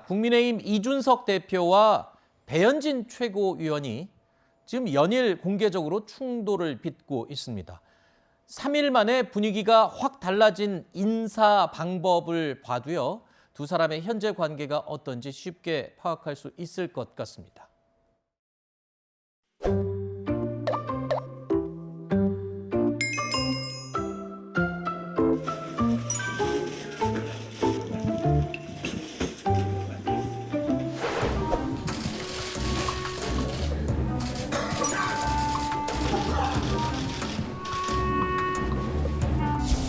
국민의힘 이준석 대표와 배현진 최고위원이 지금 연일 공개적으로 충돌을 빚고 있습니다. 3일 만에 분위기가 확 달라진 인사 방법을 봐도요. 두 사람의 현재 관계가 어떤지 쉽게 파악할 수 있을 것 같습니다.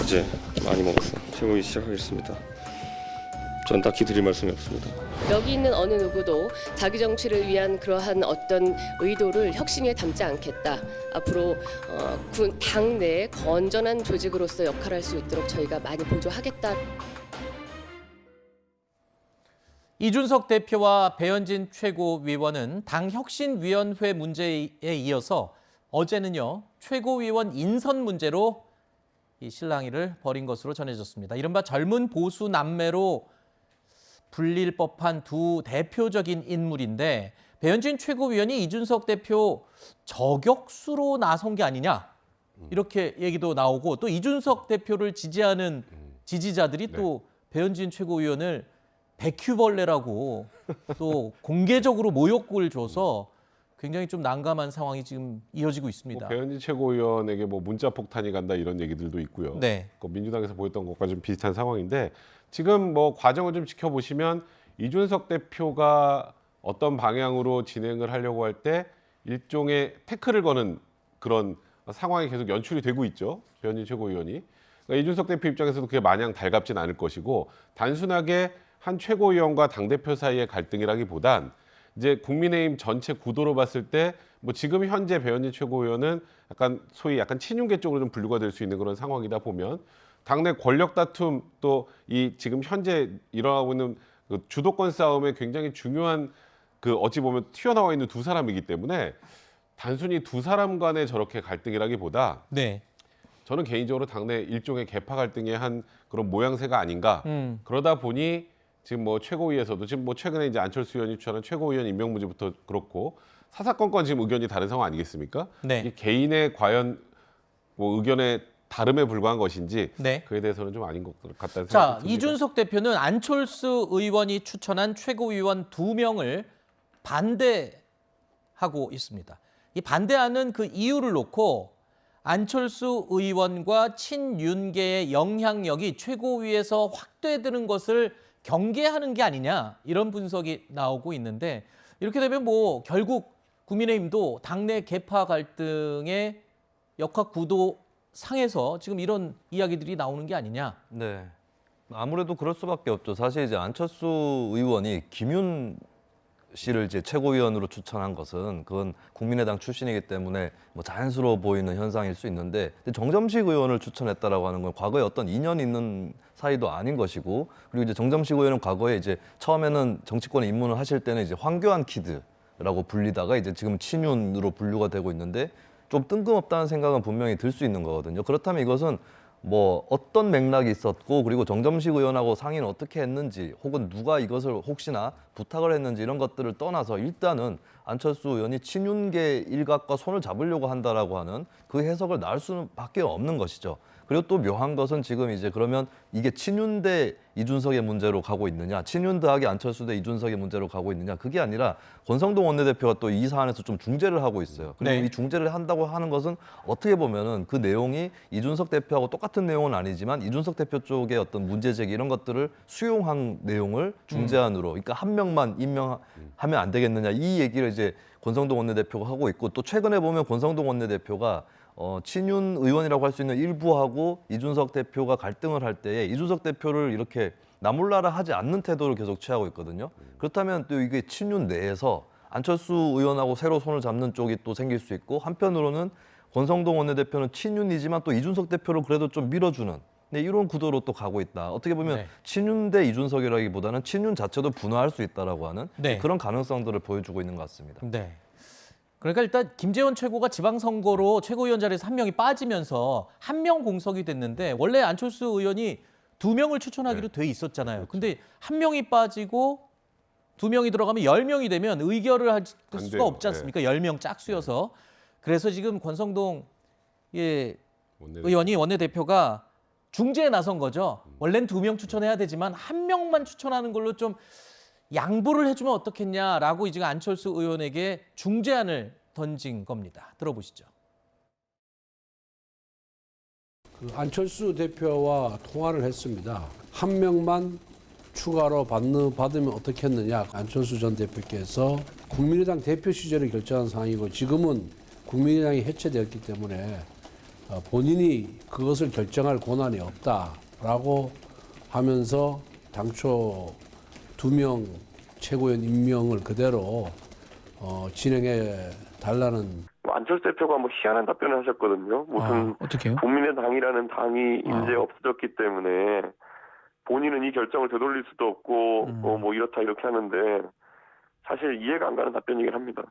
어제 많이 먹었어. 최고위 시작하겠습니다. 전 딱히 드릴 말씀이 없습니다. 여기 있는 어느 누구도 자기 정치를 위한 그러한 어떤 의도를 혁신에 담지 않겠다. 앞으로 당 내에 건전한 조직으로서 역할할 수 있도록 저희가 많이 보조하겠다. 이준석 대표와 배현진 최고위원은 당 혁신위원회 문제에 이어서 어제는요. 최고위원 인선 문제로 이 실랑이를 벌인 것으로 전해졌습니다. 이른바 젊은 보수 남매로 불릴 법한 두 대표적인 인물인데 배현진 최고위원이 이준석 대표 저격수로 나선 게 아니냐 이렇게 얘기도 나오고 또 이준석 대표를 지지하는 지지자들이 또 배현진 최고위원을 백큐벌레라고 또 공개적으로 모욕을 줘서 굉장히 좀 난감한 상황이 지금 이어지고 있습니다. 배현진 최고위원에게 문자 폭탄이 간다 이런 얘기들도 있고요. 네. 민주당에서 보였던 것과 좀 비슷한 상황인데 지금 과정을 좀 지켜보시면 이준석 대표가 어떤 방향으로 진행을 하려고 할 때 일종의 태클을 거는 그런 상황이 계속 연출이 되고 있죠. 배현진 최고위원이. 그러니까 이준석 대표 입장에서도 그게 마냥 달갑진 않을 것이고 단순하게 한 최고위원과 당대표 사이의 갈등이라기보단 이제 국민의힘 전체 구도로 봤을 때 지금 현재 배현진 최고위원은 소위 친윤계 쪽으로 좀 분류가 될 수 있는 그런 상황이다 보면 당내 권력 다툼 또 이 지금 현재 일어나고 있는 그 주도권 싸움에 굉장히 중요한 어찌 보면 튀어나와 있는 두 사람이기 때문에 단순히 두 사람 간의 저렇게 갈등이라기보다 저는 개인적으로 당내 일종의 계파 갈등의 한 그런 모양새가 아닌가. 그러다 보니 지금 최고위에서도 지금 최근에 이제 안철수 의원이 추천한 최고위원 임명 문제부터 그렇고 사사건건 지금 의견이 다른 상황 아니겠습니까? 이 개인의 과연 의견의 다름에 불과한 것인지 그에 대해서는 좀 아닌 것 같다는 생각이 듭니다. 이준석 대표는 안철수 의원이 추천한 최고위원 2명을 반대하고 있습니다. 이 반대하는 그 이유를 놓고 안철수 의원과 친윤계의 영향력이 최고위에서 확대되는 것을 경계하는 게 아니냐 이런 분석이 나오고 있는데 이렇게 되면 결국 국민의힘도 당내 계파 갈등의 역학 구도 상에서 지금 이런 이야기들이 나오는 게 아니냐. 네. 아무래도 그럴 수밖에 없죠. 사실 이제 안철수 의원이 김윤 씨를 이제 최고위원으로 추천한 것은 그건 국민의당 출신이기 때문에 자연스러워 보이는 현상일 수 있는데 정점식 의원을 추천했다라고 하는 건 과거에 어떤 인연이 있는 사이도 아닌 것이고 그리고 이제 정점식 의원은 과거에 이제 처음에는 정치권에 입문을 하실 때는 이제 황교안 키드라고 불리다가 이제 지금 친윤으로 분류가 되고 있는데 좀 뜬금없다는 생각은 분명히 들 수 있는 거거든요. 그렇다면 이것은 어떤 맥락이 있었고 그리고 정점식 의원하고 상의는 어떻게 했는지 혹은 누가 이것을 혹시나 부탁을 했는지 이런 것들을 떠나서 일단은 안철수 의원이 친윤계 일각과 손을 잡으려고 한다라고 하는 그 해석을 나올 수밖에 없는 것이죠. 그리고 또 묘한 것은 지금 이제 그러면 이게 친윤 대 이준석의 문제로 가고 있느냐, 친윤 더하기 안철수 대 이준석의 문제로 가고 있느냐, 그게 아니라 권성동 원내대표가 또 이 사안에서 좀 중재를 하고 있어요. 그리고 이 중재를 한다고 하는 것은 어떻게 보면은 그 내용이 이준석 대표하고 똑같은 내용은 아니지만 이준석 대표 쪽의 어떤 문제 제기 이런 것들을 수용한 내용을 중재안으로, 그러니까 한 명만 임명하면 안 되겠느냐 이 얘기를 이제 권성동 원내대표가 하고 있고 또 최근에 보면 권성동 원내대표가 친윤 의원이라고 할 수 있는 일부하고 이준석 대표가 갈등을 할 때에 이준석 대표를 이렇게 나몰라라 하지 않는 태도를 계속 취하고 있거든요. 그렇다면 또 이게 친윤 내에서 안철수 의원하고 새로 손을 잡는 쪽이 또 생길 수 있고 한편으로는 권성동 원내대표는 친윤이지만 또 이준석 대표를 그래도 좀 밀어주는 이런 구도로 또 가고 있다. 어떻게 보면 친윤 대 이준석이라기보다는 친윤 자체도 분화할 수 있다라고 하는 그런 가능성들을 보여주고 있는 것 같습니다. 그러니까 일단 김재원 최고가 지방선거로 최고위원 자리에서 한 명이 빠지면서 한 명 공석이 됐는데 원래 안철수 의원이 2명을 추천하기로 돼 있었잖아요. 근데 한 명이 빠지고 2명이 들어가면 10명이 되면 의결을 할 안 수가 돼요. 없지 않습니까? 10명 짝수여서. 그래서 지금 권성동 의원이 원내대표가 중재에 나선 거죠. 원래는 2명 추천해야 되지만 1명만 추천하는 걸로 좀 양보를 해주면 어떻겠냐라고 이제 안철수 의원에게 중재안을 던진 겁니다. 들어보시죠. 안철수 대표와 통화를 했습니다. 1명만 추가로 받으면 어떻겠느냐. 안철수 전 대표께서 국민의당 대표 시절에 결정한 사항이고 지금은 국민의당이 해체되었기 때문에 본인이 그것을 결정할 권한이 없다라고 하면서 당초 2명 최고위원 임명을 그대로 진행해 달라는. 안철수 대표가 희한한 답변을 하셨거든요. 무슨 어떻게요? 국민의당이라는 당이 이제 없어졌기 때문에 본인은 이 결정을 되돌릴 수도 없고 이렇다 이렇게 하는데 사실 이해가 안 가는 답변이긴 합니다.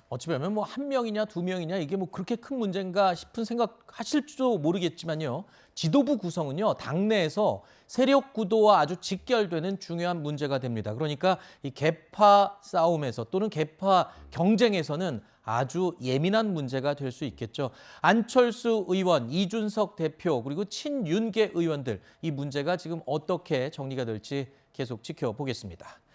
어찌 보면 1명이냐 2명이냐 이게 그렇게 큰 문제인가 싶은 생각하실지도 모르겠지만요. 지도부 구성은요. 당내에서 세력 구도와 아주 직결되는 중요한 문제가 됩니다. 그러니까 이 계파 싸움에서 또는 계파 경쟁에서는 아주 예민한 문제가 될 수 있겠죠. 안철수 의원, 이준석 대표 그리고 친윤계 의원들 이 문제가 지금 어떻게 정리가 될지 계속 지켜보겠습니다.